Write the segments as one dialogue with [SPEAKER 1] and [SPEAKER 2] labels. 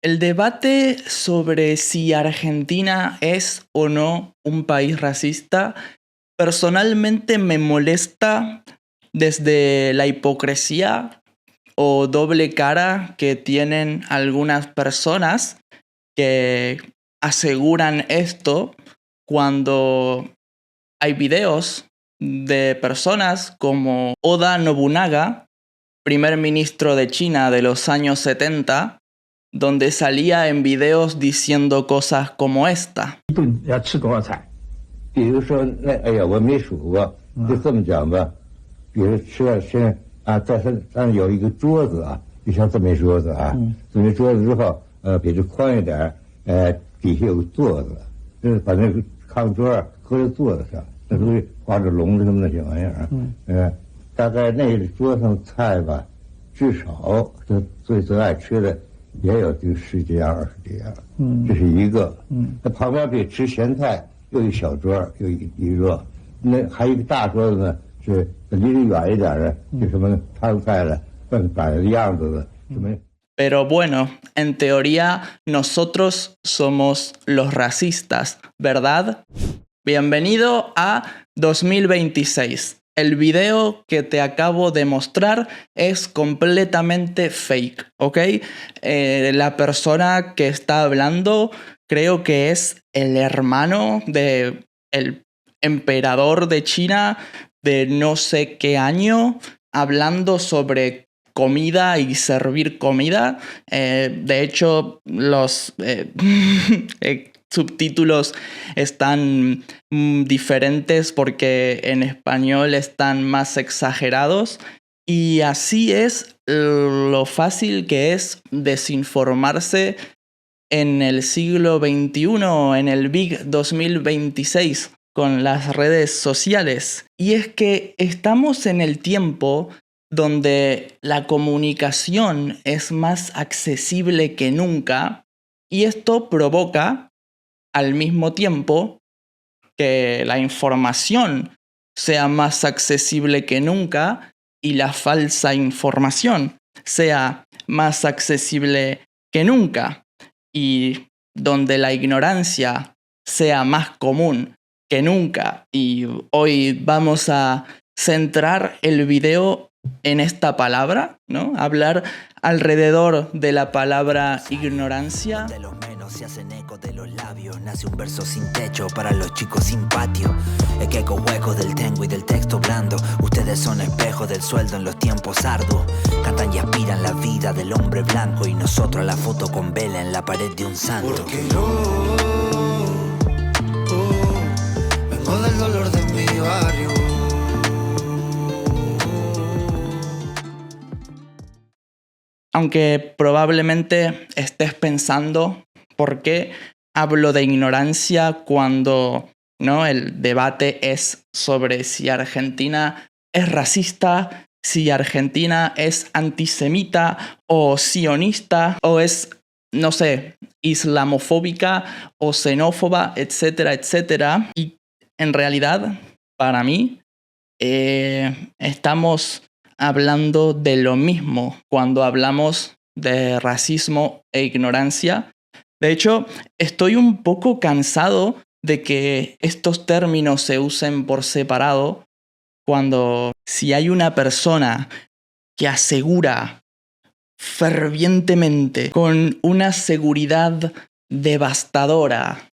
[SPEAKER 1] El debate sobre si Argentina es o no un país racista, personalmente me molesta desde la hipocresía o doble cara que tienen algunas personas que aseguran esto cuando hay videos de personas como Oda Nobunaga, primer ministro de China de los años 70, donde salía en videos diciendo cosas como esta.
[SPEAKER 2] 要吃多少菜？比如说，哎呀，我没数过，就这么讲吧。比如吃了在上有一个桌子啊，就像这么一桌子啊，这么一桌子之后，比这宽一点，底下有个座子，就是把那个炕桌搁在座子上，那都是画着龙的什么那些玩意儿啊，大概那个桌上菜吧，至少这最爱吃的。也有就10几样20几样，这是一个。那旁边比吃咸菜又一小桌，又一桌，那还有一个大桌子呢，是离得远一点的，就什么汤菜了，摆的样子的什么。
[SPEAKER 1] Pero bueno, en teoría nosotros somos los racistas, ¿verdad? Bienvenido a 2026. El video que te acabo de mostrar es completamente fake, ¿ok? La persona que está hablando creo que es el hermano del emperador de China de no sé qué año, hablando sobre comida y servir comida. De hecho, los subtítulos están diferentes porque en español están más exagerados. Y así es lo fácil que es desinformarse en el siglo XXI, en el Big 2026, con las redes sociales. Y es que estamos en el tiempo donde la comunicación es más accesible que nunca y esto provoca al mismo tiempo que la información sea más accesible que nunca y la falsa información sea más accesible que nunca y donde la ignorancia sea más común que nunca. Y hoy vamos a centrar el video en esta palabra, ¿no? Hablar alrededor de la palabra ignorancia.
[SPEAKER 3] De los menos se hacen eco de los labios. Nace un verso sin techo para los chicos sin patio. Es que eco huecos del tengo y del texto blando. Ustedes son espejos del sueldo en los tiempos arduos. Cantan y aspiran la vida del hombre blanco. Y nosotros la foto con vela en la pared de un santo.
[SPEAKER 4] Porque yo vengo del dolor de mi barrio.
[SPEAKER 1] Aunque probablemente estés pensando por qué hablo de ignorancia cuando, ¿no?, el debate es sobre si Argentina es racista, si Argentina es antisemita o sionista o es, no sé, islamofóbica o xenófoba, etcétera, etcétera. Y en realidad, para mí, estamos hablando de lo mismo cuando hablamos de racismo e ignorancia. De hecho, estoy un poco cansado de que estos términos se usen por separado cuando si hay una persona que asegura fervientemente, con una seguridad devastadora,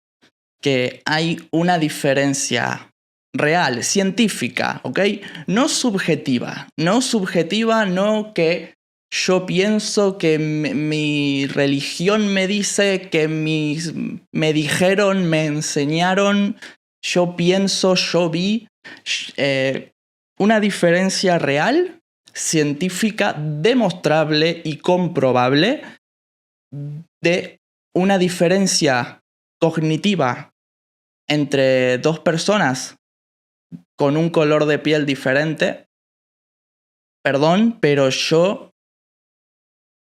[SPEAKER 1] que hay una diferencia real, científica, ¿ok? No subjetiva, no que yo pienso que mi religión me dice, que me dijeron, me enseñaron, yo pienso, yo vi. Una diferencia real, científica, demostrable y comprobable de una diferencia cognitiva entre dos personas con un color de piel diferente. Perdón, pero yo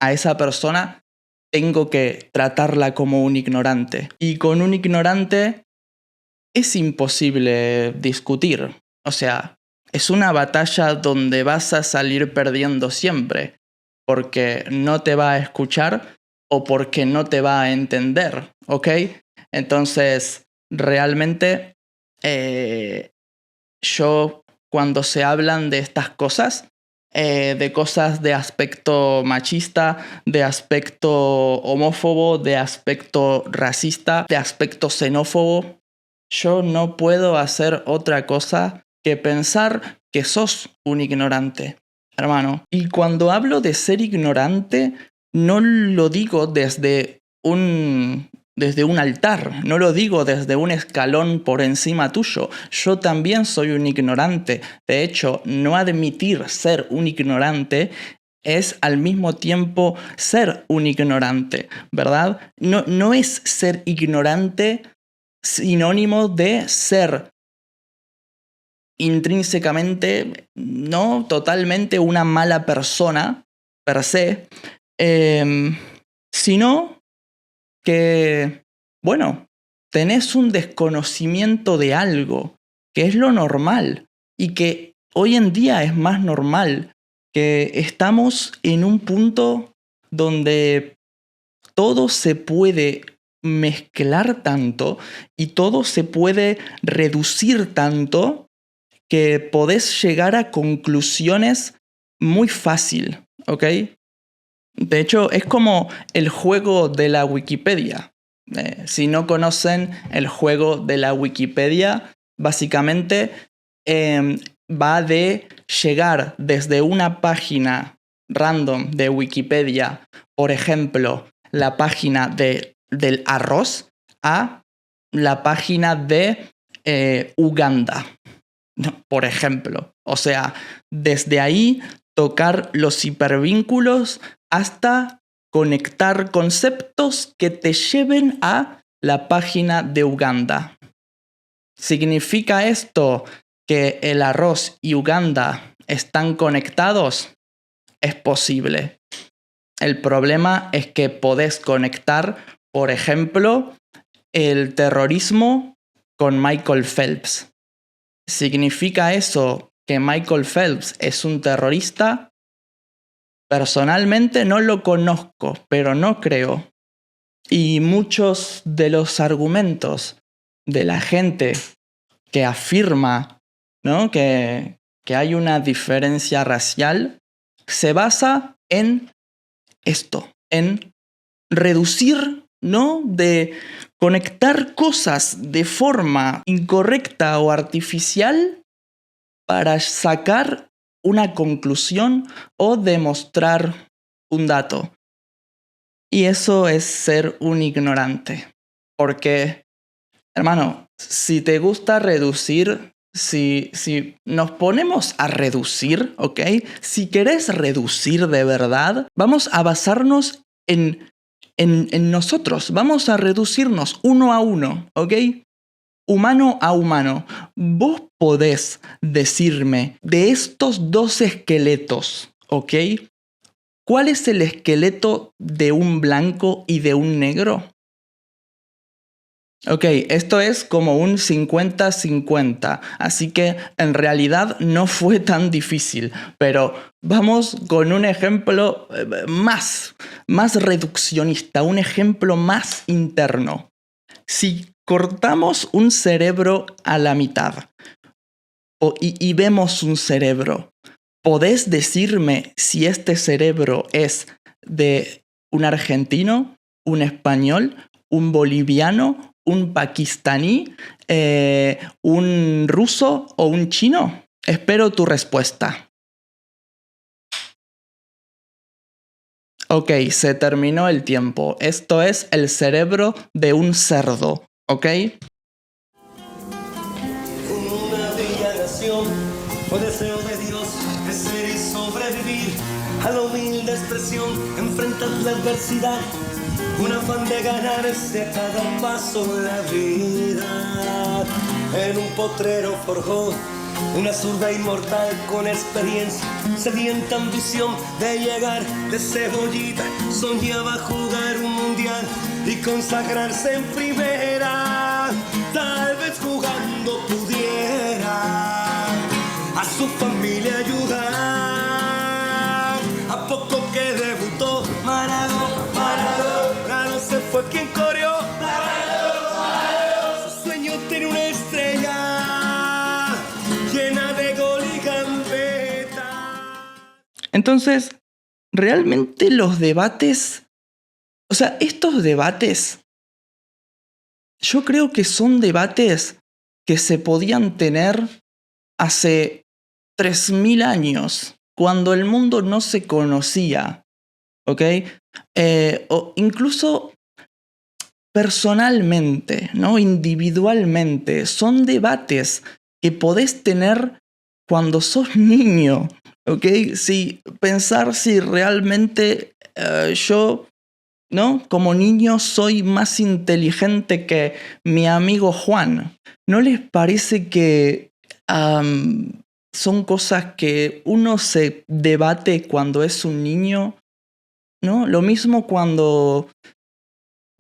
[SPEAKER 1] a esa persona tengo que tratarla como un ignorante. Y con un ignorante es imposible discutir. O sea, es una batalla donde vas a salir perdiendo siempre, porque no te va a escuchar o porque no te va a entender, ¿ok? Entonces, realmente, yo cuando se hablan de estas cosas, de cosas de aspecto machista, de aspecto homófobo, de aspecto racista, de aspecto xenófobo, yo no puedo hacer otra cosa que pensar que sos un ignorante, hermano. Y cuando hablo de ser ignorante, no lo digo desde un altar, no lo digo desde un escalón por encima tuyo. Yo también soy un ignorante. De hecho, no admitir ser un ignorante es al mismo tiempo ser un ignorante, ¿verdad? No es ser ignorante sinónimo de ser intrínsecamente, no totalmente una mala persona per se, sino que, bueno, tenés un desconocimiento de algo, que es lo normal, y que hoy en día es más normal, que estamos en un punto donde todo se puede mezclar tanto y todo se puede reducir tanto que podés llegar a conclusiones muy fácil, ¿ok? De hecho, es como el juego de la Wikipedia. Si no conocen el juego de la Wikipedia, básicamente va de llegar desde una página random de Wikipedia, por ejemplo, la página del arroz, a la página de Uganda, por ejemplo. O sea, desde ahí tocar los hipervínculos hasta conectar conceptos que te lleven a la página de Uganda. ¿Significa esto que el arroz y Uganda están conectados? Es posible. El problema es que podés conectar, por ejemplo, el terrorismo con Michael Phelps. ¿Significa eso que Michael Phelps es un terrorista? Personalmente no lo conozco, pero no creo. Y muchos de los argumentos de la gente que afirma, ¿no?, que hay una diferencia racial se basa en esto, en reducir, ¿no?, de conectar cosas de forma incorrecta o artificial para sacar una conclusión o demostrar un dato. Y eso es ser un ignorante. Porque, hermano, si te gusta reducir, si nos ponemos a reducir, ¿ok? Si querés reducir de verdad, vamos a basarnos en nosotros. Vamos a reducirnos uno a uno, ¿ok? Humano a humano. Vos podés decirme de estos dos esqueletos, ¿ok? ¿Cuál es el esqueleto de un blanco y de un negro? Ok, esto es como un 50-50, así que en realidad no fue tan difícil, pero vamos con un ejemplo más reduccionista, un ejemplo más interno. Si cortamos un cerebro a la mitad y vemos un cerebro, ¿podés decirme si este cerebro es de un argentino, un español, un boliviano, un pakistaní, un ruso o un chino? Espero tu respuesta. Ok, se terminó el tiempo. Esto es el cerebro de un cerdo, ¿ok?
[SPEAKER 5] Una bella nación, por deseo de Dios, de ser y sobrevivir a la humilde expresión, enfrentar la adversidad, un afán de ganarse a cada paso la vida. En un potrero forjó una zurda inmortal con experiencia, sedienta ambición de llegar de cebollita. Soñaba jugar un mundial y consagrarse en primera. Tal vez jugando pudiera a su familia ayudar. A poco que debutó Maradona. fue quien corrió. Su sueño tiene una estrella llena de gol y gambeta.
[SPEAKER 1] Entonces, realmente los debates, o sea, estos debates, yo creo que son debates que se podían tener hace 3000 años, cuando el mundo no se conocía, ¿ok? O incluso personalmente, ¿no? Individualmente, son debates que podés tener cuando sos niño, ¿ok? Si pensar si realmente yo, ¿no? Como niño soy más inteligente que mi amigo Juan. ¿No les parece que son cosas que uno se debate cuando es un niño? ¿No? Lo mismo cuando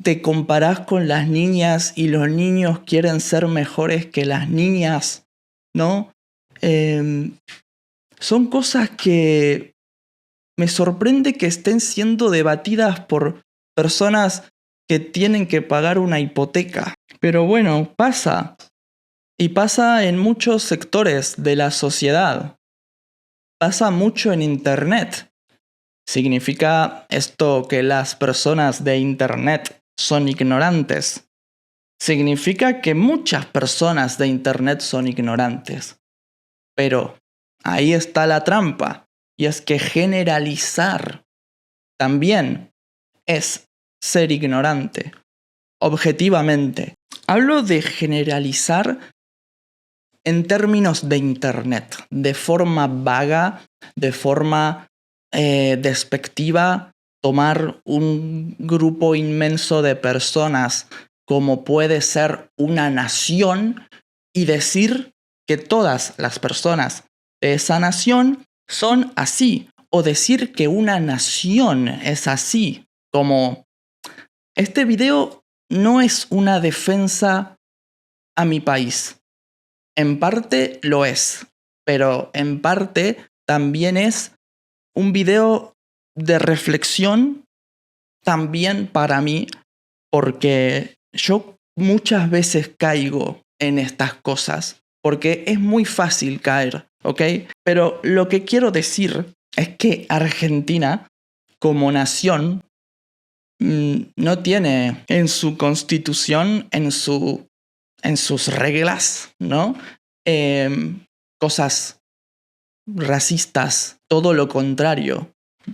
[SPEAKER 1] te comparás con las niñas y los niños quieren ser mejores que las niñas, ¿no? Son cosas que me sorprende que estén siendo debatidas por personas que tienen que pagar una hipoteca. Pero bueno, pasa. Y pasa en muchos sectores de la sociedad. Pasa mucho en Internet. ¿Significa esto que las personas de Internet son ignorantes? Significa que muchas personas de Internet son ignorantes. Pero ahí está la trampa. Y es que generalizar también es ser ignorante. Objetivamente. Hablo de generalizar en términos de Internet, de forma vaga, de forma despectiva, tomar un grupo inmenso de personas como puede ser una nación y decir que todas las personas de esa nación son así, o decir que una nación es así, como este video no es una defensa a mi país. En parte lo es, pero en parte también es un video de reflexión también para mí, porque yo muchas veces caigo en estas cosas, porque es muy fácil caer, ¿ok? Pero lo que quiero decir es que Argentina, como nación, no tiene en su constitución, en sus reglas, ¿no? Cosas racistas, todo lo contrario.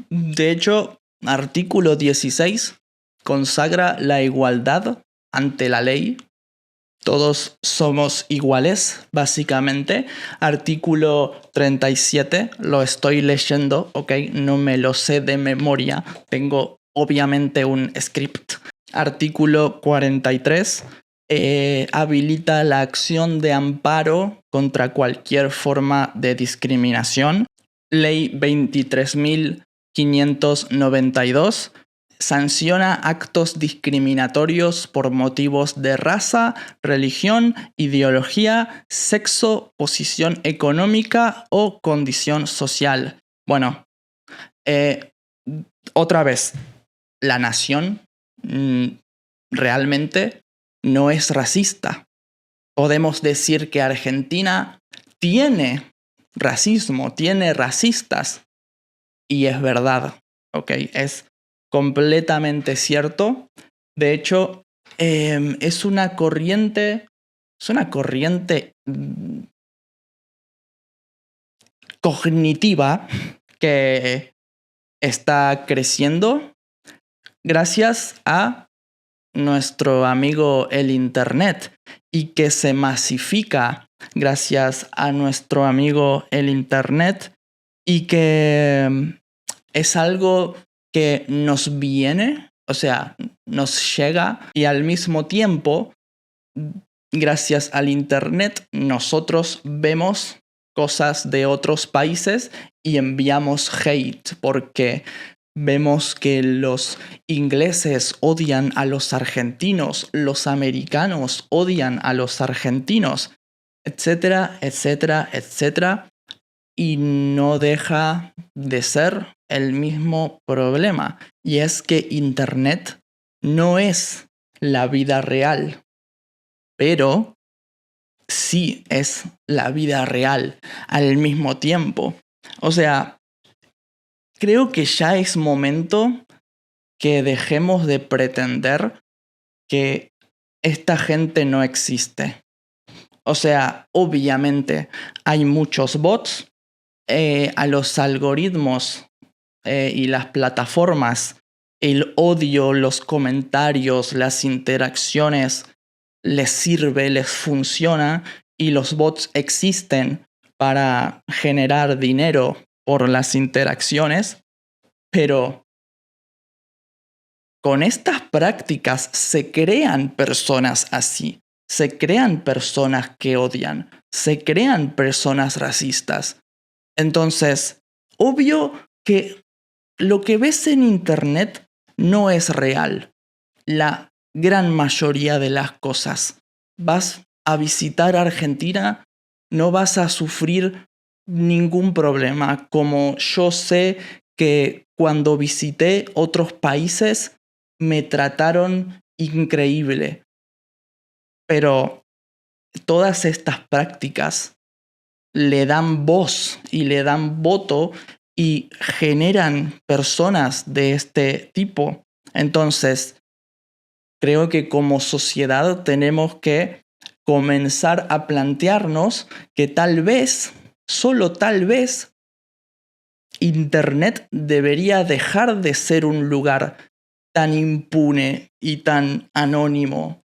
[SPEAKER 1] De hecho, artículo 16 consagra la igualdad ante la ley. Todos somos iguales, básicamente. Artículo 37, lo estoy leyendo, ¿ok? No me lo sé de memoria. Tengo obviamente un script. Artículo 43. Habilita la acción de amparo contra cualquier forma de discriminación. Ley 23.592 sanciona actos discriminatorios por motivos de raza, religión, ideología, sexo, posición económica o condición social. Bueno, otra vez, la nación realmente no es racista. Podemos decir que Argentina tiene racismo, tiene racistas. Y es verdad, ¿ok? Es completamente cierto. De hecho, es una corriente cognitiva que está creciendo gracias a nuestro amigo el Internet y que se masifica gracias a nuestro amigo el Internet y que es algo que nos viene, o sea, nos llega y al mismo tiempo, gracias al Internet, nosotros vemos cosas de otros países y enviamos hate porque vemos que los ingleses odian a los argentinos, los americanos odian a los argentinos, etcétera, etcétera, etcétera. Y no deja de ser el mismo problema. Y es que Internet no es la vida real, pero sí es la vida real al mismo tiempo. O sea, creo que ya es momento que dejemos de pretender que esta gente no existe. O sea, obviamente hay muchos bots, a los algoritmos y las plataformas, el odio, los comentarios, las interacciones les sirve, les funciona, y los bots existen para generar dinero por las interacciones, pero con estas prácticas se crean personas así, se crean personas que odian, se crean personas racistas. Entonces, obvio que lo que ves en internet no es real. La gran mayoría de las cosas. Vas a visitar Argentina, no vas a sufrir ningún problema. Como yo sé que cuando visité otros países me trataron increíble. Pero todas estas prácticas le dan voz y le dan voto y generan personas de este tipo. Entonces, creo que como sociedad tenemos que comenzar a plantearnos que tal vez, solo tal vez, Internet debería dejar de ser un lugar tan impune y tan anónimo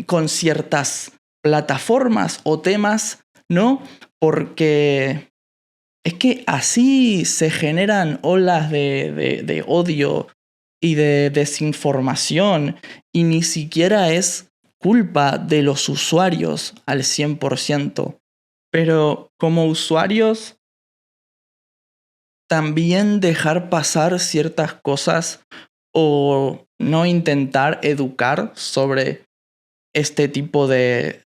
[SPEAKER 1] con ciertas plataformas o temas, ¿no? Porque es que así se generan olas de odio y de desinformación, y ni siquiera es culpa de los usuarios al 100%. Pero como usuarios, también dejar pasar ciertas cosas o no intentar educar sobre este tipo de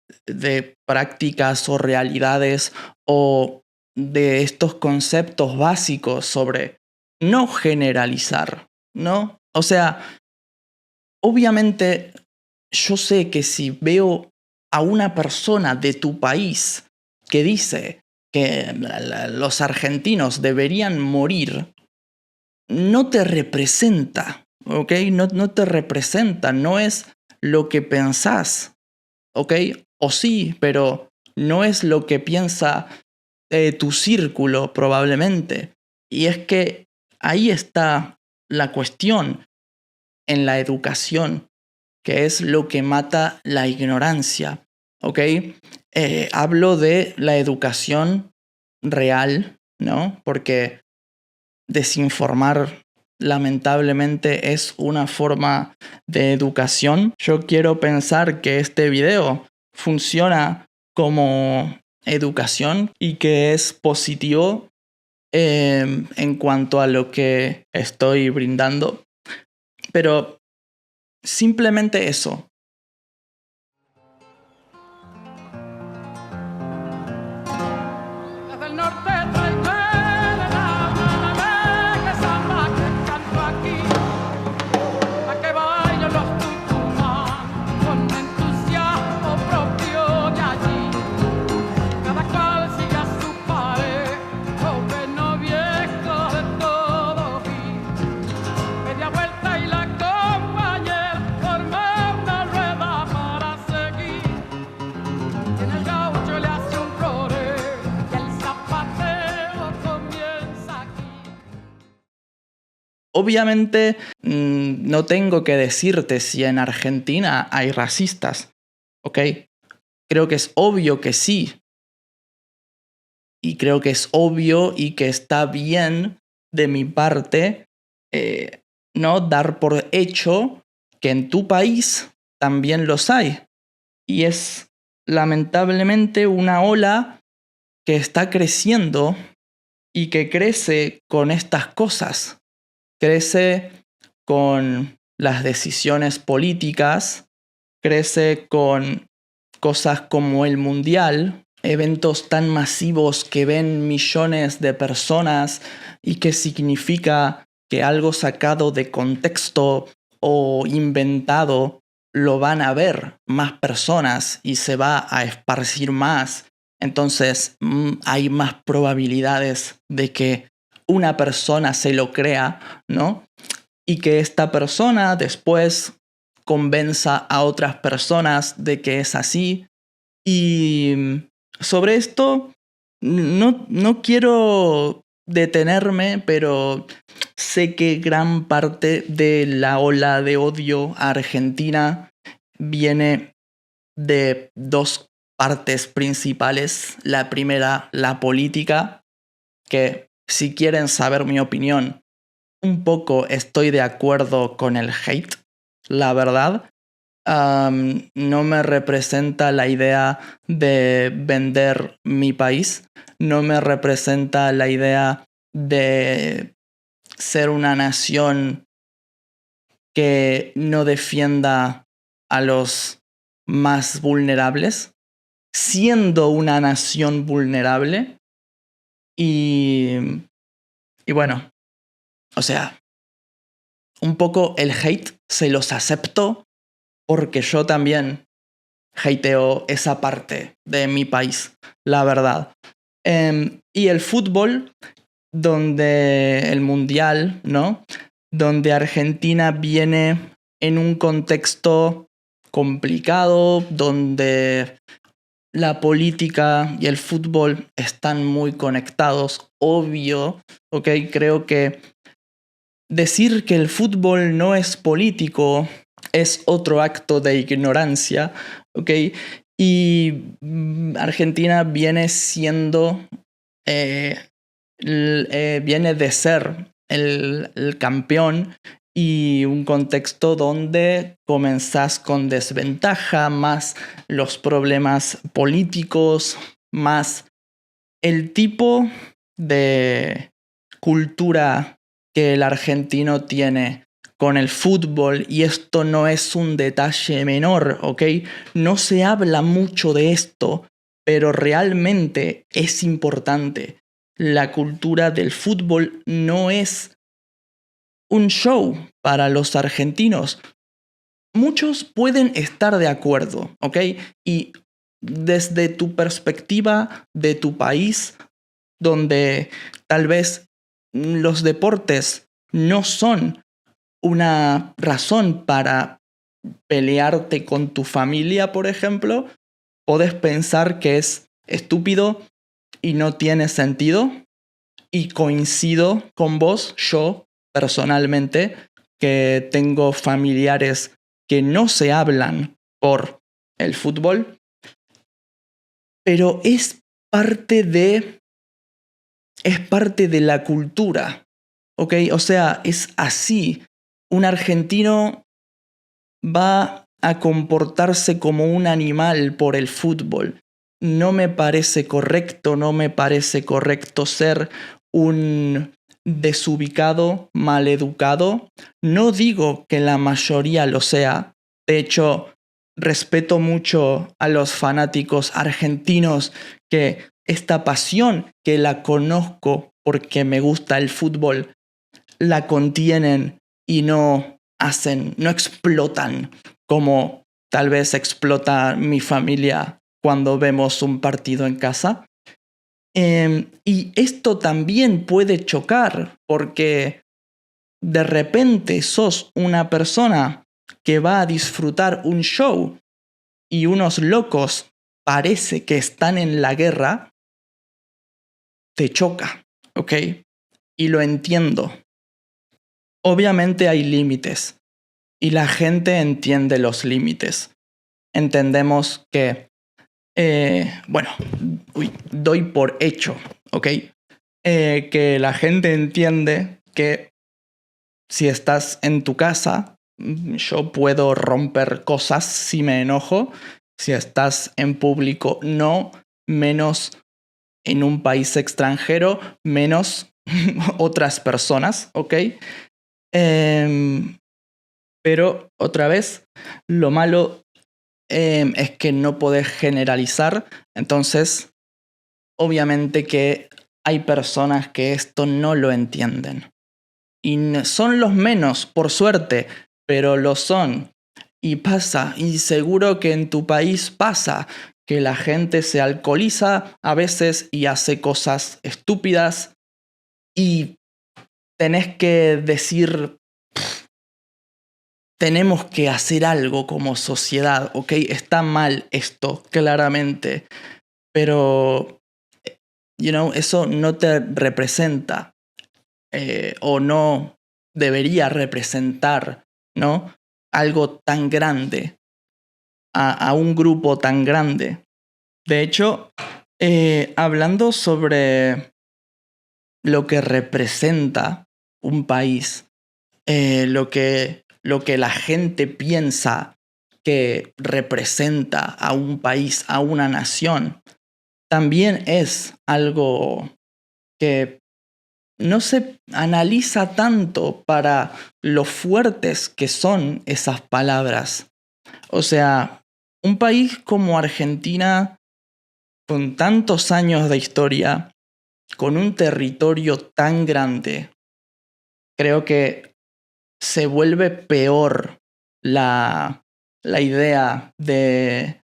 [SPEAKER 1] prácticas o realidades o de estos conceptos básicos sobre no generalizar, ¿no? O sea, obviamente yo sé que si veo a una persona de tu país que dice que los argentinos deberían morir, no te representa, ¿ok? No te representa, no es lo que pensás, ¿ok? O sí, pero no es lo que piensa tu círculo probablemente. Y es que ahí está la cuestión en la educación, que es lo que mata la ignorancia, ¿ok? Hablo de la educación real, ¿no? Porque desinformar lamentablemente es una forma de educación. Yo quiero pensar que este video funciona como educación y que es positivo en cuanto a lo que estoy brindando. Pero simplemente eso.
[SPEAKER 6] Desde el norte traigo el alma que samba que canto aquí, a que bailan los tucumanos con entusiasmo propio de allí. Cada cual sigue a su pared, joven o viejo de todo fin. Media vuelta y la compañera forma una rueda para seguir. En el gaucho le hace un floreo y el zapateo comienza aquí.
[SPEAKER 1] Obviamente no tengo que decirte si en Argentina hay racistas, ¿ok? Creo que es obvio que sí. Y creo que es obvio y que está bien de mi parte no dar por hecho que en tu país también los hay. Y es lamentablemente una ola que está creciendo y que crece con estas cosas. Crece con las decisiones políticas, crece con cosas como el Mundial, eventos tan masivos que ven millones de personas y que significa que algo sacado de contexto o inventado lo van a ver más personas y se va a esparcir más. Entonces hay más probabilidades de que una persona se lo crea, ¿no? Y que esta persona después convenza a otras personas de que es así. Y sobre esto no quiero detenerme, pero sé que gran parte de la ola de odio a Argentina viene de dos partes principales. La primera, la política, que si quieren saber mi opinión, un poco estoy de acuerdo con el hate, la verdad. No me representa la idea de vender mi país, no me representa la idea de ser una nación que no defienda a los más vulnerables, siendo una nación vulnerable. Y bueno, o sea, un poco el hate se los acepto porque yo también hateo esa parte de mi país, la verdad. Y el fútbol, donde el mundial, ¿no? Donde Argentina viene en un contexto complicado, donde la política y el fútbol están muy conectados, obvio, ¿ok? Creo que decir que el fútbol no es político es otro acto de ignorancia, ¿ok? Y Argentina viene siendo, viene de ser el campeón y un contexto donde comenzás con desventaja, más los problemas políticos, más el tipo de cultura que el argentino tiene con el fútbol, y esto no es un detalle menor, ¿ok? No se habla mucho de esto, pero realmente es importante. La cultura del fútbol no es un show para los argentinos. Muchos pueden estar de acuerdo, ¿ok? Y desde tu perspectiva de tu país, donde tal vez los deportes no son una razón para pelearte con tu familia, por ejemplo, podés pensar que es estúpido y no tiene sentido. Y coincido con vos, yo personalmente, que tengo familiares que no se hablan por el fútbol, pero es parte de la cultura, ¿ok? O sea, es así. Un argentino va a comportarse como un animal por el fútbol. No me parece correcto ser un desubicado, maleducado. No digo que la mayoría lo sea. De hecho, respeto mucho a los fanáticos argentinos que esta pasión, que la conozco porque me gusta el fútbol, la contienen y no explotan como tal vez explota mi familia cuando vemos un partido en casa. Y esto también puede chocar porque de repente sos una persona que va a disfrutar un show y unos locos parece que están en la guerra, te choca, ¿ok? Y lo entiendo. Obviamente hay límites y la gente entiende los límites. Entendemos que, doy por hecho, ¿ok? Que la gente entiende que si estás en tu casa, yo puedo romper cosas si me enojo. Si estás en público, no, menos en un país extranjero, menos otras personas, ¿ok? Pero otra vez, lo malo es que no podés generalizar. Entonces, obviamente que hay personas que esto no lo entienden. Y son los menos, por suerte. pero lo son. Y pasa, y seguro que en tu país pasa, que la gente se alcoholiza a veces y hace cosas estúpidas y tenés que decir, tenemos que hacer algo como sociedad, ¿ok? Está mal esto, claramente, pero, eso no te representa o no debería representar, ¿no? Algo tan grande, a un grupo tan grande. De hecho, hablando sobre lo que representa un país, lo que la gente piensa que representa a un país, a una nación, también es algo que no se analiza tanto para lo fuertes que son esas palabras. O sea, un país como Argentina, con tantos años de historia, con un territorio tan grande, creo que se vuelve peor la idea de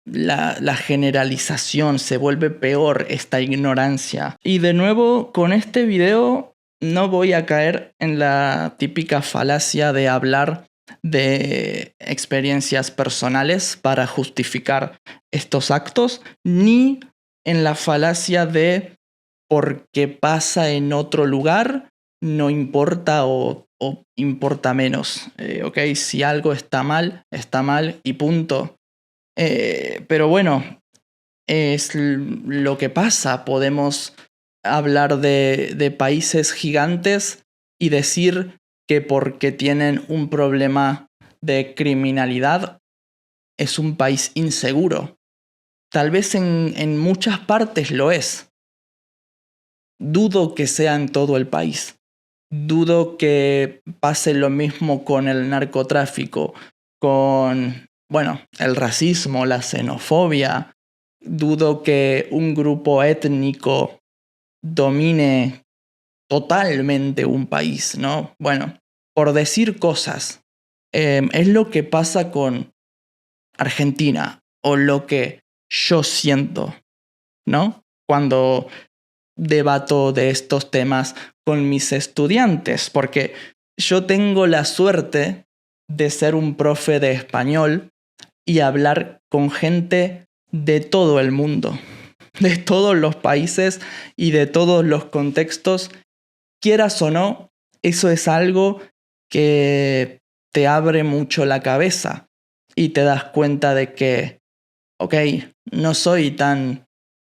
[SPEAKER 1] la generalización, se vuelve peor esta ignorancia. Y de nuevo, con este video no voy a caer en la típica falacia de hablar de experiencias personales para justificar estos actos, ni en la falacia de porque pasa en otro lugar, no importa o importa menos. ¿Ok? Si algo está mal y punto. Pero bueno, es lo que pasa. Podemos hablar de países gigantes y decir que porque tienen un problema de criminalidad es un país inseguro. Tal vez en muchas partes lo es. Dudo que sea en todo el país. Dudo que pase lo mismo con el narcotráfico, con, el racismo, la xenofobia. Dudo que un grupo étnico domine totalmente un país, ¿no? Bueno, por decir cosas, es lo que pasa con Argentina o lo que yo siento, ¿no? Cuando debato de estos temas con mis estudiantes, porque yo tengo la suerte de ser un profe de español y hablar con gente de todo el mundo, de todos los países y de todos los contextos. Quieras o no, eso es algo que te abre mucho la cabeza y te das cuenta de que, ok, no soy tan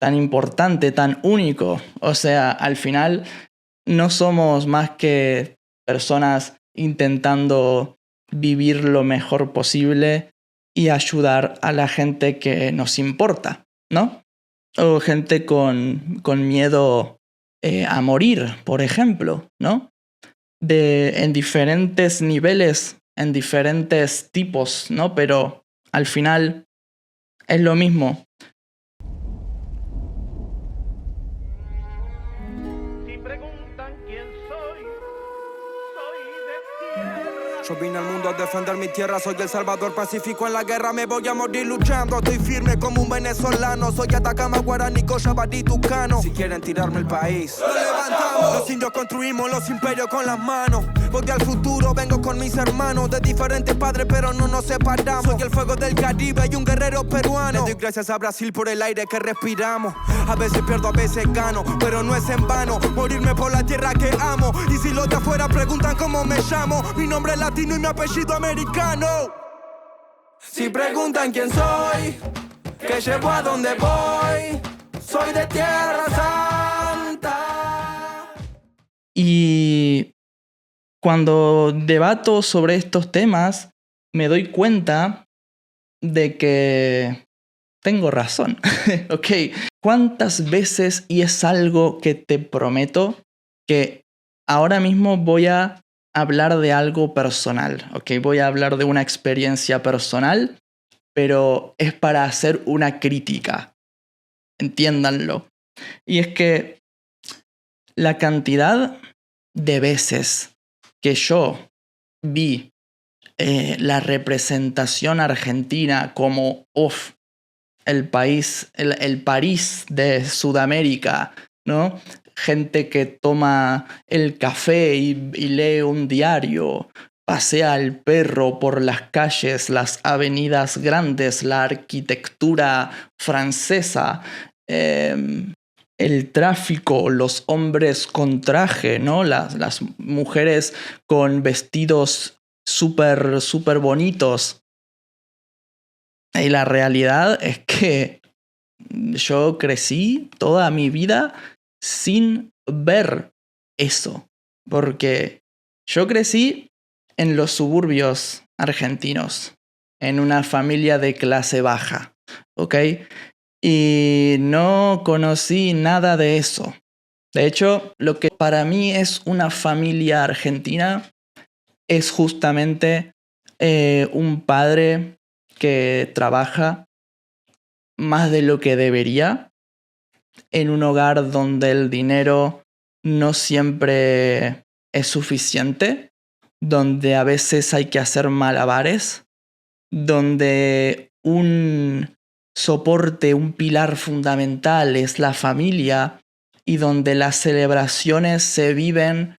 [SPEAKER 1] importante, tan único. O sea, al final no somos más que personas intentando vivir lo mejor posible y ayudar a la gente que nos importa, ¿no? O gente con miedo a morir, por ejemplo, ¿no? En diferentes niveles, en diferentes tipos, ¿no? Pero al final es lo mismo.
[SPEAKER 6] Si preguntan quién soy, soy de tierra.
[SPEAKER 7] Yo vine al mundo a defender mi tierra, soy el salvador pacífico en la guerra, me voy a morir luchando. Estoy firme como un venezolano, soy Atacama, Guaraní, Cochabamba, Tucano. Si quieren tirarme el país, lo levantamos. Los indios construimos los imperios con las manos. Voy al futuro, vengo con mis hermanos de diferentes padres, pero no nos separamos. Soy el fuego del Caribe y un guerrero peruano. Le doy gracias a Brasil por el aire que respiramos. A veces pierdo, a veces gano, pero no es en vano morirme por la tierra que amo. Y si los de afuera preguntan cómo me llamo, mi nombre es latino y mi apellido americano. Si preguntan quién soy, qué llevo, a dónde voy, soy de Tierra Santa.
[SPEAKER 1] Y cuando debato sobre estos temas, me doy cuenta de que tengo razón. Ok, ¿cuántas veces? Y es algo que te prometo que ahora mismo voy a hablar de algo personal. Ok, voy a hablar de una experiencia personal, pero es para hacer una crítica. Entiéndanlo. Y es que la cantidad de veces que yo vi la representación argentina como el país, el París de Sudamérica, ¿no? Gente que toma el café y lee un diario, pasea al perro por las calles, las avenidas grandes, la arquitectura francesa, el tráfico, los hombres con traje, ¿no? Las mujeres con vestidos súper, súper bonitos. Y la realidad es que yo crecí toda mi vida sin ver eso. Porque yo crecí en los suburbios argentinos, en una familia de clase baja, ¿ok? Y no conocí nada de eso. De hecho, lo que para mí es una familia argentina es justamente un padre que trabaja más de lo que debería en un hogar donde el dinero no siempre es suficiente, donde a veces hay que hacer malabares, donde un soporte, un pilar fundamental es la familia y donde las celebraciones se viven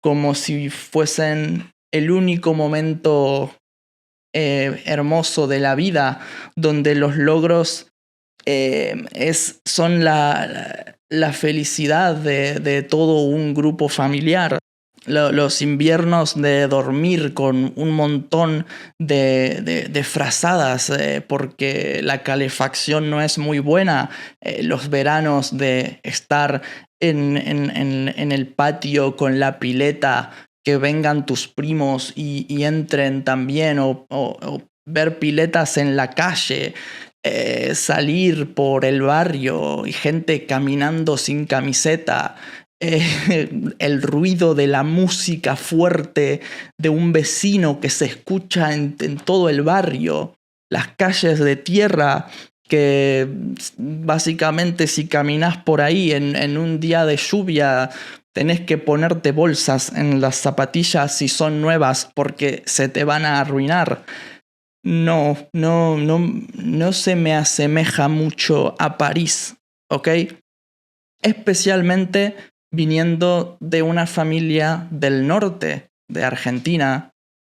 [SPEAKER 1] como si fuesen el único momento hermoso de la vida, donde los logros son la felicidad de todo un grupo familiar. Los inviernos de dormir con un montón de frazadas porque la calefacción no es muy buena. Los veranos de estar en el patio con la pileta, que vengan tus primos y entren también, o ver piletas en la calle. Salir por el barrio y gente caminando sin camiseta, el ruido de la música fuerte de un vecino que se escucha en todo el barrio, las calles de tierra que básicamente si caminas por ahí en un día de lluvia tenés que ponerte bolsas en las zapatillas si son nuevas porque se te van a arruinar. No se me asemeja mucho a París, ¿ok? Especialmente viniendo de una familia del norte de Argentina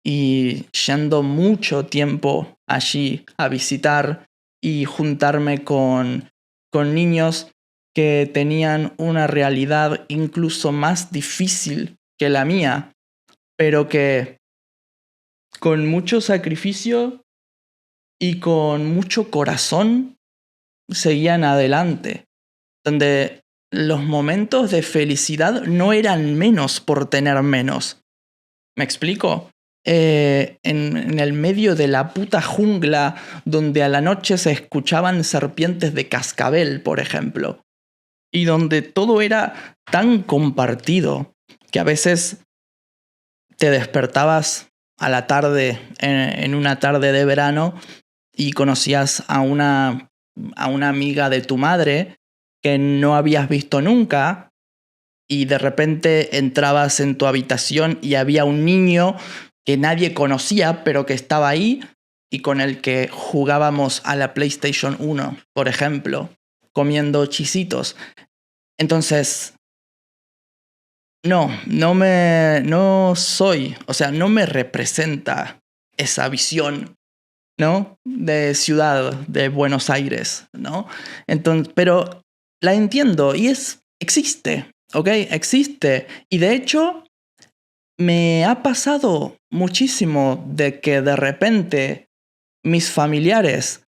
[SPEAKER 1] y yendo mucho tiempo allí a visitar y juntarme con niños que tenían una realidad incluso más difícil que la mía, pero que con mucho sacrificio y con mucho corazón seguían adelante, donde los momentos de felicidad no eran menos por tener menos. ¿Me explico? En el medio de la puta jungla donde a la noche se escuchaban serpientes de cascabel, por ejemplo, y donde todo era tan compartido que a veces te despertabas a la tarde, en una tarde de verano, y conocías a una amiga de tu madre que no habías visto nunca, y de repente entrabas en tu habitación y había un niño que nadie conocía, pero que estaba ahí y con el que jugábamos a la PlayStation 1, por ejemplo, comiendo chisitos. Entonces, no me representa esa visión, ¿no? De ciudad de Buenos Aires, ¿no? Entonces, pero la entiendo y existe, ¿ok? Existe. Y de hecho, me ha pasado muchísimo de que de repente mis familiares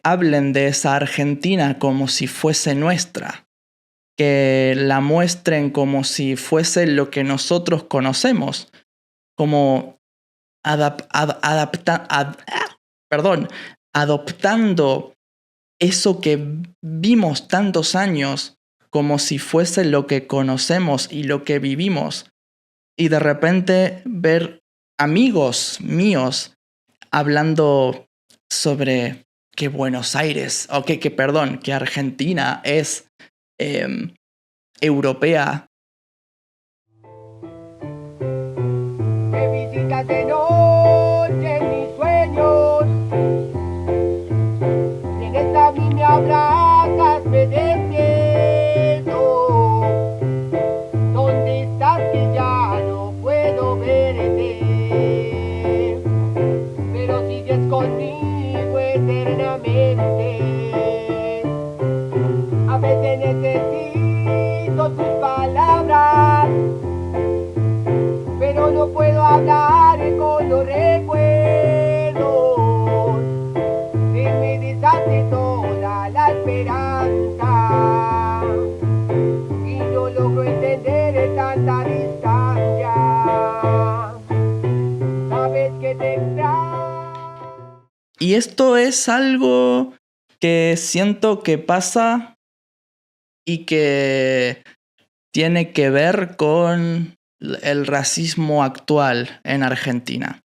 [SPEAKER 1] hablen de esa Argentina como si fuese nuestra, que la muestren como si fuese lo que nosotros conocemos, como adoptando eso que vimos tantos años como si fuese lo que conocemos y lo que vivimos. Y de repente ver amigos míos hablando sobre que Buenos Aires, que Argentina es europea.
[SPEAKER 6] Que visita
[SPEAKER 8] Días de noche en mis sueños, vienes a mí, me abrazas, me despierto. ¿Dónde estás que ya no puedo verte? Pero sigues conmigo eternamente. A veces necesito tus palabras, pero no puedo hablar con los recuerdos. Se me deshace toda la esperanza y no logro entender tanta distancia. Sabes que te extraño.
[SPEAKER 1] Y esto es algo que siento que pasa y que tiene que ver con el racismo actual en Argentina.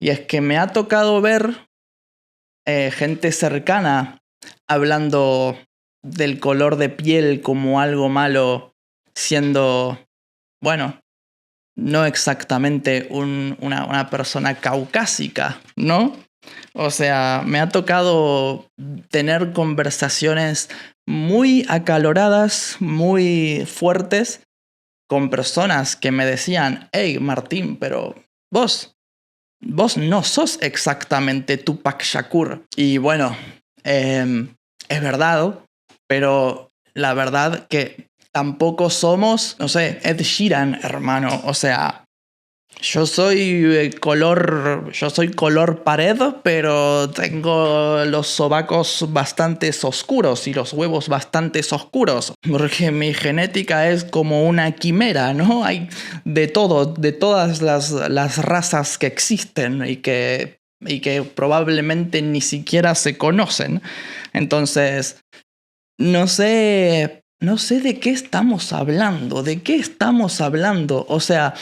[SPEAKER 1] Y es que me ha tocado ver gente cercana hablando del color de piel como algo malo, siendo, bueno, no exactamente una persona caucásica, ¿no? O sea, me ha tocado tener conversaciones muy acaloradas, muy fuertes, con personas que me decían, hey Martín, pero vos no sos exactamente Tupac Shakur. Y bueno, es verdad, pero la verdad que tampoco somos, no sé, Ed Sheeran, hermano. O sea, yo soy color pared, pero tengo los sobacos bastante oscuros y los huevos bastante oscuros. Porque mi genética es como una quimera, ¿no? Hay de todo, de todas las razas que existen y que probablemente ni siquiera se conocen. Entonces, no sé de qué estamos hablando, O sea,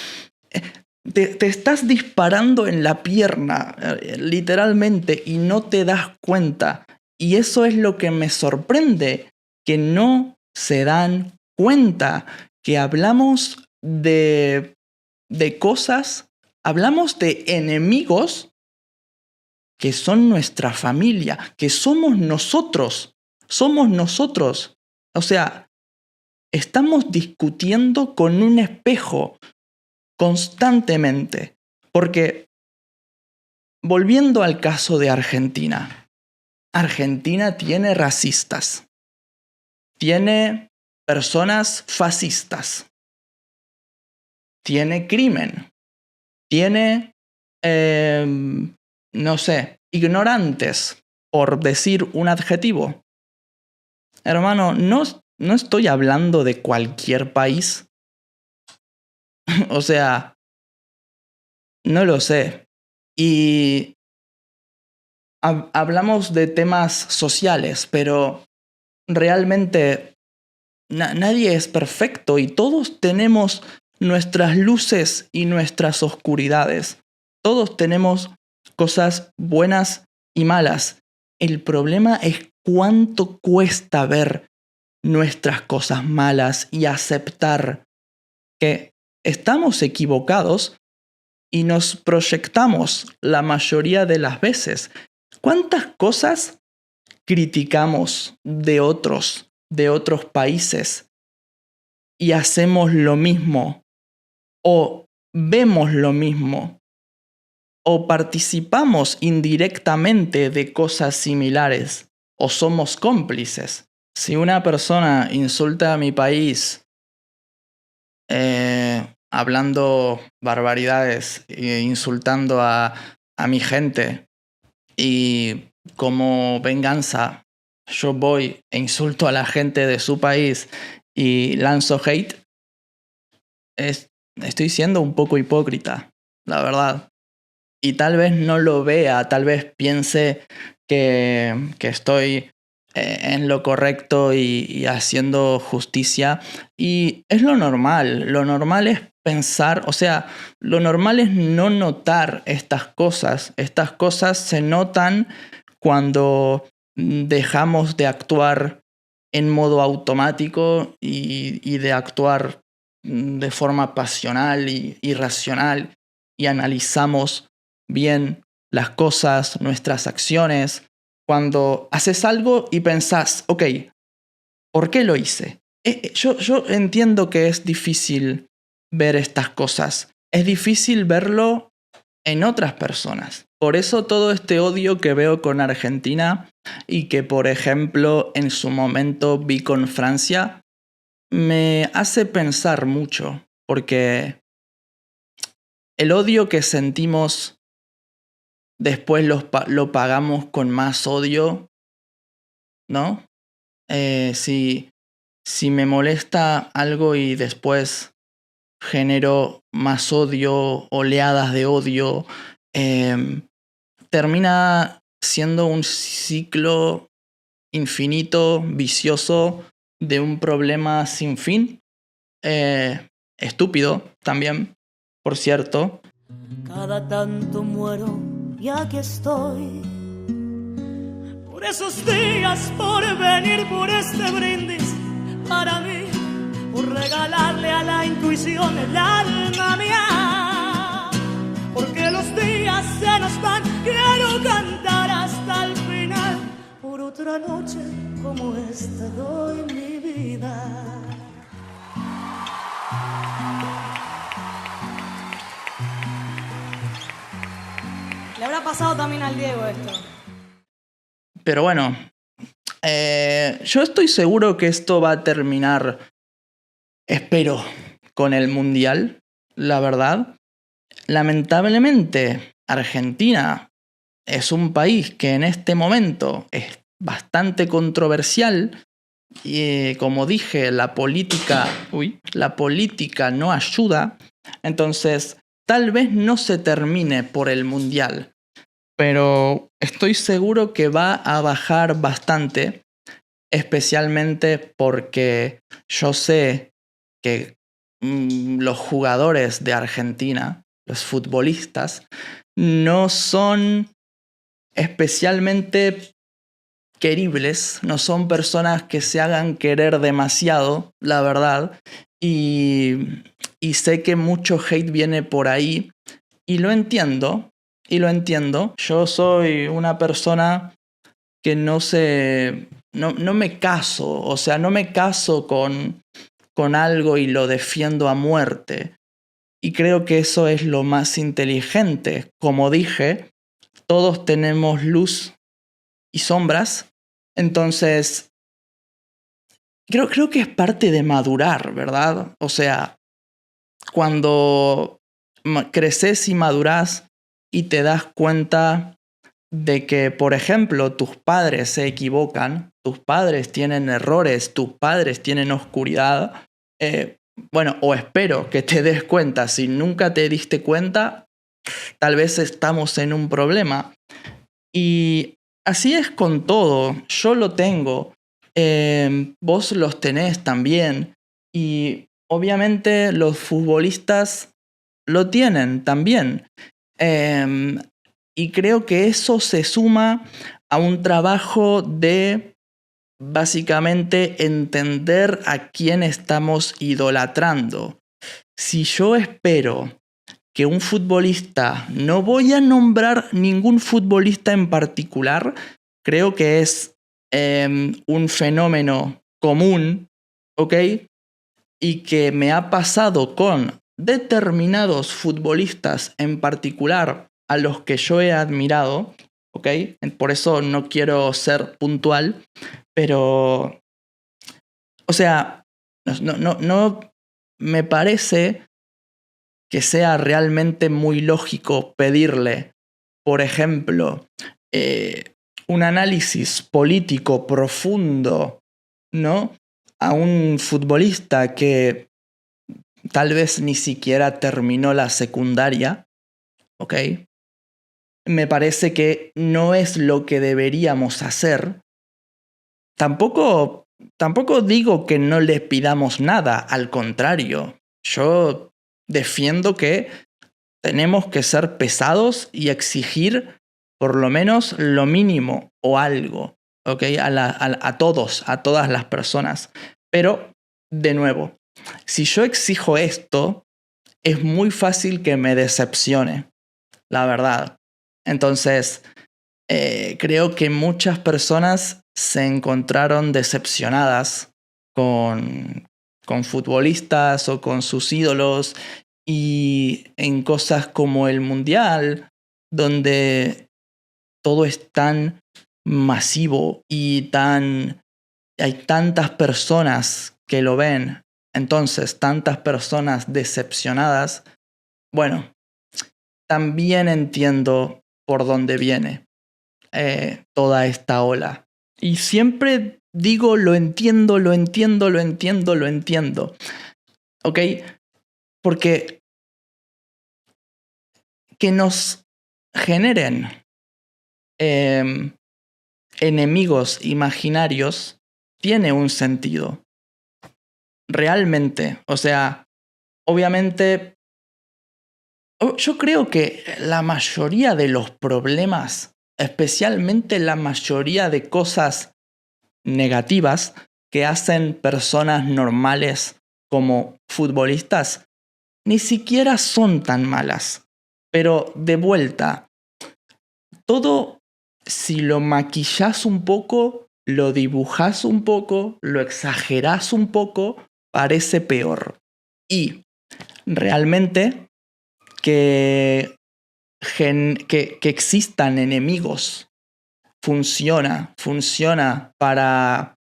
[SPEAKER 1] te estás disparando en la pierna, literalmente, y no te das cuenta. Y eso es lo que me sorprende, que no se dan cuenta, que hablamos de cosas, hablamos de enemigos que son nuestra familia, que somos nosotros. O sea, estamos discutiendo con un espejo constantemente. Porque, volviendo al caso de Argentina, Argentina tiene racistas, tiene personas fascistas, tiene crimen, tiene, no sé, ignorantes, por decir un adjetivo. Hermano, no estoy hablando de cualquier país. O sea, no lo sé. Y hablamos de temas sociales, pero realmente nadie es perfecto y todos tenemos nuestras luces y nuestras oscuridades. Todos tenemos cosas buenas y malas. El problema es cuánto cuesta ver nuestras cosas malas y aceptar que estamos equivocados y nos proyectamos la mayoría de las veces. ¿Cuántas cosas criticamos de otros países y hacemos lo mismo o vemos lo mismo o participamos indirectamente de cosas similares o somos cómplices? Si una persona insulta a mi país hablando barbaridades e insultando a mi gente, y como venganza yo voy e insulto a la gente de su país y lanzo hate, estoy siendo un poco hipócrita, la verdad. Y tal vez no lo vea, tal vez piense que estoy en lo correcto y haciendo justicia. Y es lo normal. Lo normal es pensar, o sea, lo normal es no notar estas cosas. Estas cosas se notan cuando dejamos de actuar en modo automático y de actuar de forma pasional y irracional. y analizamos bien las cosas, nuestras acciones. Cuando haces algo y pensás, ok, ¿por qué lo hice? Yo entiendo que es difícil ver estas cosas. Es difícil verlo en otras personas. Por eso todo este odio que veo con Argentina y que, por ejemplo, en su momento vi con Francia, me hace pensar mucho. Porque el odio que sentimos después lo pagamos con más odio, ¿no? Si me molesta algo y después genero más odio, oleadas de odio, termina siendo un ciclo infinito, vicioso, de un problema sin fin. Estúpido también, por cierto.
[SPEAKER 9] Cada tanto muero y aquí estoy. Por esos días, por venir, por este brindis para mí, por regalarle a la intuición el alma mía. Porque los días se nos van, quiero cantar hasta el final. Por otra noche como esta doy mi vida. Le habrá pasado también al Diego esto.
[SPEAKER 1] Pero bueno, yo estoy seguro que esto va a terminar, espero, con el Mundial, la verdad. Lamentablemente, Argentina es un país que en este momento es bastante controversial y, como dije, la política no ayuda. Entonces, tal vez no se termine por el Mundial, pero estoy seguro que va a bajar bastante, especialmente porque yo sé que los jugadores de Argentina, los futbolistas, no son especialmente queribles, no son personas que se hagan querer demasiado, la verdad, y sé que mucho hate viene por ahí, y lo entiendo. Yo soy una persona que no me caso, o sea, no me caso con algo y lo defiendo a muerte. Y creo que eso es lo más inteligente. Como dije, todos tenemos luz y sombras. Entonces, creo que es parte de madurar, ¿verdad? O sea, cuando creces y madurás y te das cuenta de que, por ejemplo, tus padres se equivocan, tus padres tienen errores, tus padres tienen oscuridad, bueno, o espero que te des cuenta. Si nunca te diste cuenta, tal vez estamos en un problema. Y así es con todo. Yo lo tengo. Vos los tenés también. Y obviamente los futbolistas lo tienen también. Y creo que eso se suma a un trabajo de básicamente entender a quién estamos idolatrando. Si yo espero que un futbolista, no voy a nombrar ningún futbolista en particular, creo que es un fenómeno común, ¿ok? Y que me ha pasado con determinados futbolistas en particular a los que yo he admirado, ¿ok? Por eso no quiero ser puntual, pero, o sea, no me parece que sea realmente muy lógico pedirle, por ejemplo, un análisis político profundo, ¿no?, a un futbolista que tal vez ni siquiera terminó la secundaria, ¿ok? Me parece que no es lo que deberíamos hacer. Tampoco digo que no le pidamos nada, al contrario. Yo defiendo que tenemos que ser pesados y exigir por lo menos lo mínimo o algo, ¿ok? A todas las personas. Pero, de nuevo, si yo exijo esto es muy fácil que me decepcione, la verdad. Entonces, creo que muchas personas se encontraron decepcionadas con futbolistas o con sus ídolos y en cosas como el mundial, donde todo es tan masivo y hay tantas personas que lo ven, entonces tantas personas decepcionadas. Bueno, también entiendo por dónde viene toda esta ola. Y siempre digo, lo entiendo. ¿Ok? Porque que nos generen enemigos imaginarios tiene un sentido. Realmente. O sea, obviamente, yo creo que la mayoría de los problemas, especialmente la mayoría de cosas negativas que hacen personas normales como futbolistas, ni siquiera son tan malas. Pero de vuelta, todo, si lo maquillas un poco, lo dibujas un poco, lo exageras un poco, parece peor. Y realmente que existan enemigos funciona para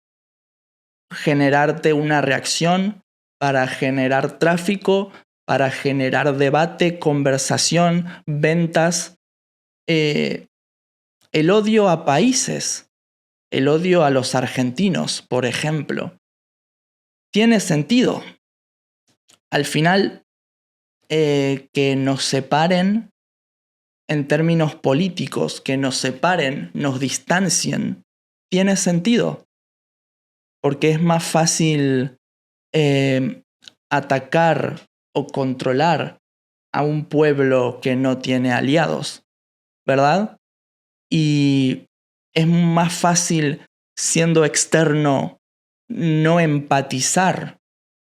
[SPEAKER 1] generarte una reacción, para generar tráfico, para generar debate, conversación, ventas. El odio a países, el odio a los argentinos, por ejemplo, tiene sentido. Al final, que nos separen en términos políticos, que nos separen, nos distancien, tiene sentido. Porque es más fácil atacar o controlar a un pueblo que no tiene aliados, ¿verdad? Y es más fácil, siendo externo, no empatizar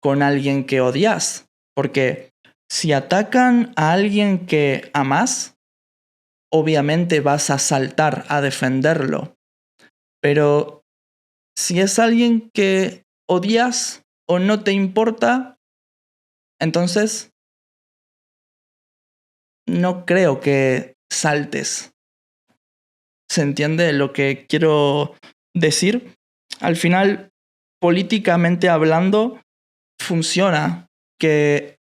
[SPEAKER 1] con alguien que odias. Porque si atacan a alguien que amás, obviamente vas a saltar a defenderlo. Pero si es alguien que odias o no te importa, entonces no creo que saltes. ¿Se entiende lo que quiero decir? Al final, políticamente hablando, funciona que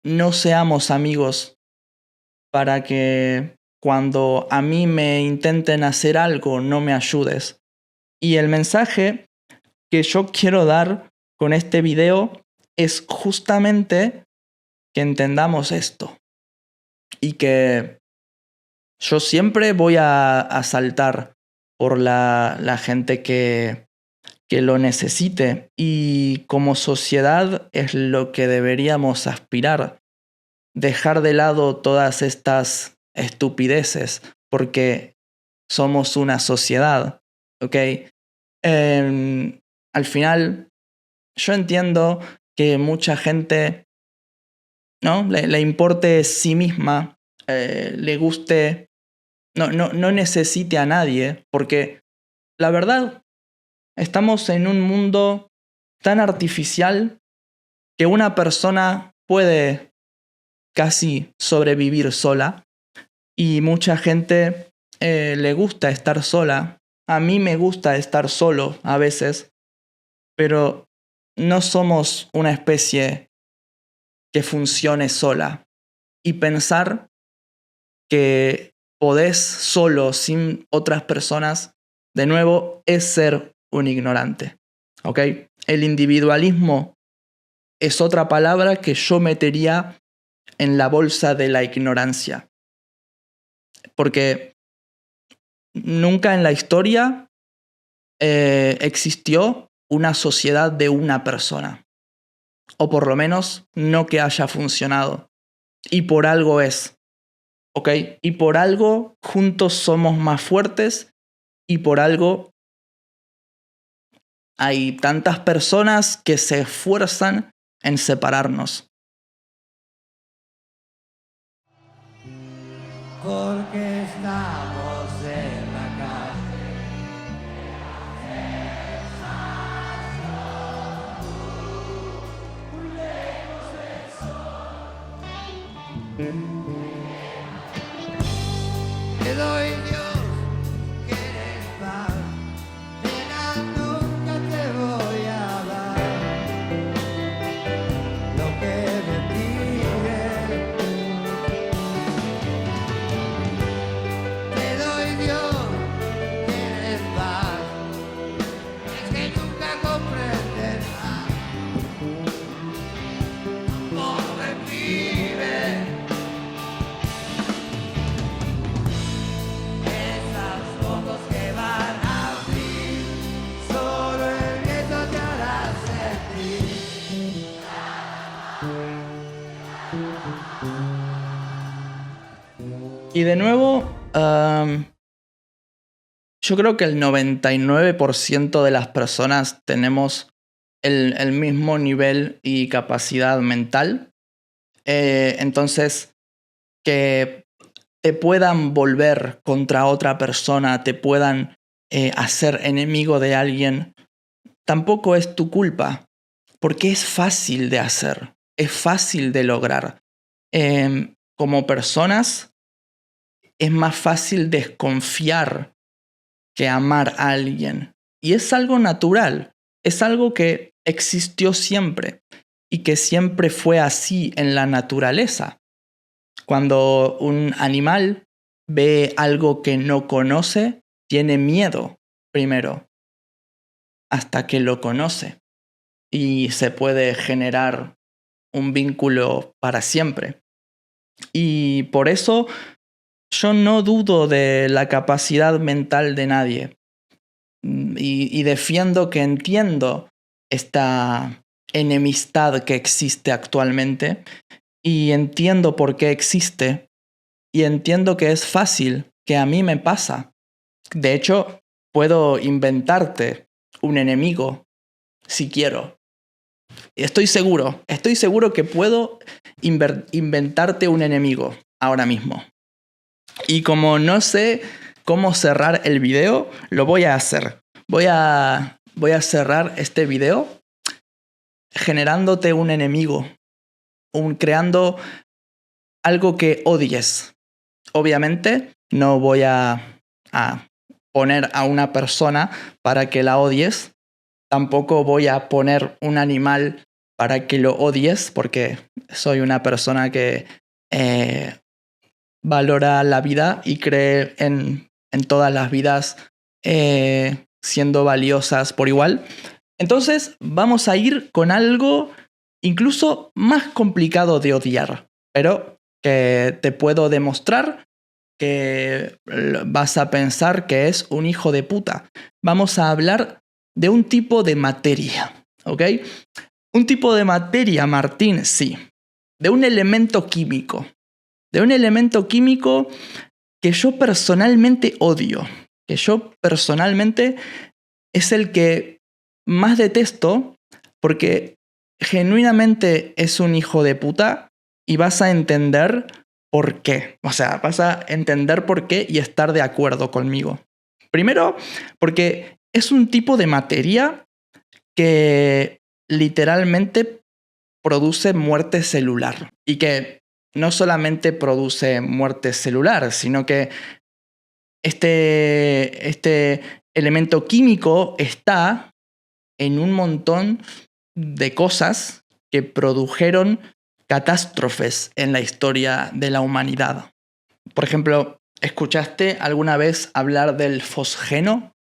[SPEAKER 1] no seamos amigos para que cuando a mí me intenten hacer algo no me ayudes. Y el mensaje que yo quiero dar con este video es justamente que entendamos esto. Y que yo siempre voy a saltar por la gente que lo necesite. Y como sociedad es lo que deberíamos aspirar. Dejar de lado todas estas estupideces porque somos una sociedad. ¿Ok? Al final, yo entiendo que mucha gente, ¿no? le importe sí misma, le guste, no necesite a nadie, porque la verdad, estamos en un mundo tan artificial que una persona puede casi sobrevivir sola y mucha gente le gusta estar sola. A mí me gusta estar solo a veces, pero no somos una especie que funcione sola. Y pensar que podés solo sin otras personas, de nuevo, es ser un ignorante. ¿Ok? El individualismo es otra palabra que yo metería en la bolsa de la ignorancia. Porque nunca en la historia existió una sociedad de una persona. O por lo menos no que haya funcionado. Y por algo es. ¿Ok? Y por algo juntos somos más fuertes. Y por algo hay tantas personas que se esfuerzan en separarnos.
[SPEAKER 4] porque estamos en la calle. Te doy Dios que eres paz, nena, nunca te voy a dar lo que me pides. Te doy Dios que eres paz, es que nunca comprenderás cómo me pides. Esas ojos que van a abrir, solo el viento te hará sentir.
[SPEAKER 1] Y de nuevo, yo creo que el 99% de las personas tenemos el mismo nivel y capacidad mental. Entonces, que te puedan volver contra otra persona, te puedan hacer enemigo de alguien, tampoco es tu culpa, porque es fácil de hacer, es fácil de lograr. Como personas, es más fácil desconfiar que amar a alguien. Y es algo natural, es algo que existió siempre y que siempre fue así en la naturaleza. Cuando un animal ve algo que no conoce, tiene miedo primero, hasta que lo conoce. Y se puede generar un vínculo para siempre. Y por eso yo no dudo de la capacidad mental de nadie. Y defiendo que entiendo esta enemistad que existe actualmente. Y entiendo por qué existe. Y entiendo que es fácil, que a mí me pasa. De hecho, puedo inventarte un enemigo si quiero. Estoy seguro que puedo inventarte un enemigo ahora mismo. Y como no sé cómo cerrar el video, lo voy a hacer. Voy a cerrar este video generándote un enemigo, creando algo que odies. Obviamente no voy a poner a una persona para que la odies. Tampoco voy a poner un animal para que lo odies, porque soy una persona que valora la vida y cree en todas las vidas siendo valiosas por igual. Entonces vamos a ir con algo incluso más complicado de odiar, pero que te puedo demostrar que vas a pensar que es un hijo de puta. Vamos a hablar de un tipo de materia, ¿ok? Un tipo de materia, Martín, sí. De un elemento químico. De un elemento químico que yo personalmente odio. Que yo personalmente es el que más detesto porque genuinamente es un hijo de puta y vas a entender por qué. O sea, vas a entender por qué y estar de acuerdo conmigo. Primero, porque es un tipo de materia que literalmente produce muerte celular. Y que no solamente produce muerte celular, sino que este elemento químico está en un montón de cosas que produjeron catástrofes en la historia de la humanidad. Por ejemplo, ¿escuchaste alguna vez hablar del fosgeno?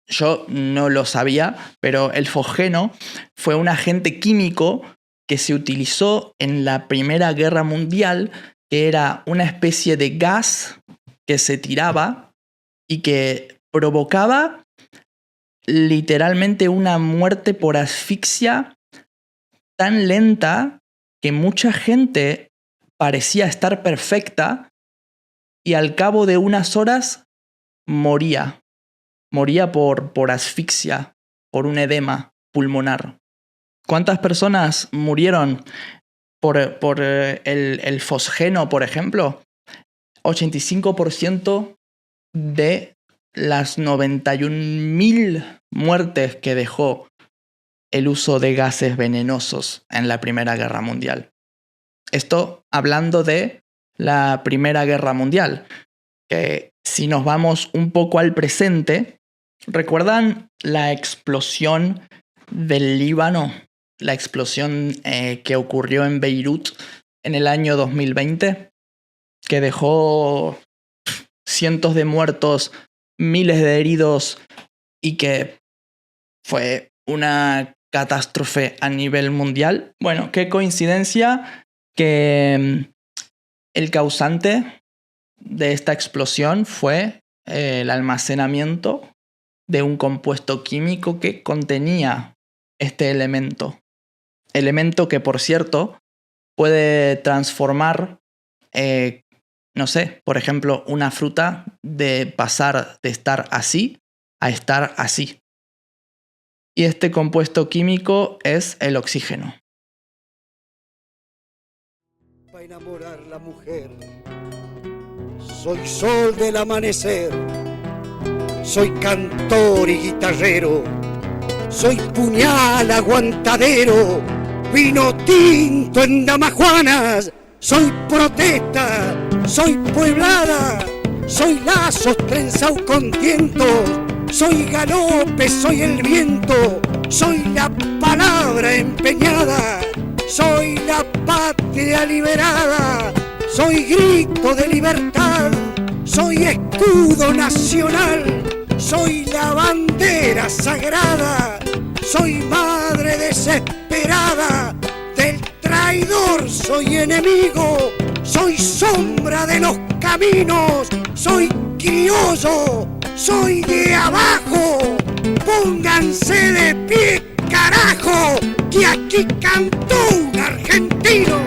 [SPEAKER 1] Yo no lo sabía, pero el fosgeno fue un agente químico que se utilizó en la Primera Guerra Mundial, que era una especie de gas que se tiraba y que provocaba literalmente una muerte por asfixia tan lenta que mucha gente parecía estar perfecta y al cabo de unas horas moría. Moría por asfixia, por un edema pulmonar. ¿Cuántas personas murieron por el fosgeno, por ejemplo? 85% de las 91.000 muertes que dejó el uso de gases venenosos en la Primera Guerra Mundial. Esto hablando de la Primera Guerra Mundial, que si nos vamos un poco al presente, ¿recuerdan la explosión del Líbano? La explosión que ocurrió en Beirut en el año 2020, que dejó cientos de muertos, miles de heridos y que fue una catástrofe a nivel mundial. Bueno, qué coincidencia que el causante de esta explosión fue el almacenamiento de un compuesto químico que contenía este elemento. Elemento que, por cierto, puede transformar, no sé, por ejemplo, una fruta de pasar de estar así a estar así. Y este compuesto químico es el oxígeno.
[SPEAKER 10] Para enamorar la mujer, soy sol del amanecer, soy cantor y guitarrero, soy puñal aguantadero, vino tinto en damajuanas, soy protesta, soy pueblada, soy lazos trenzao con tientos, soy galope, soy el viento, soy la palabra empeñada, soy la patria liberada, soy grito de libertad, soy escudo nacional, soy la bandera sagrada, soy madre desesperada, del traidor soy enemigo, soy sombra de los caminos, soy criollo, soy de abajo, pónganse de pie, carajo, que aquí cantó un argentino.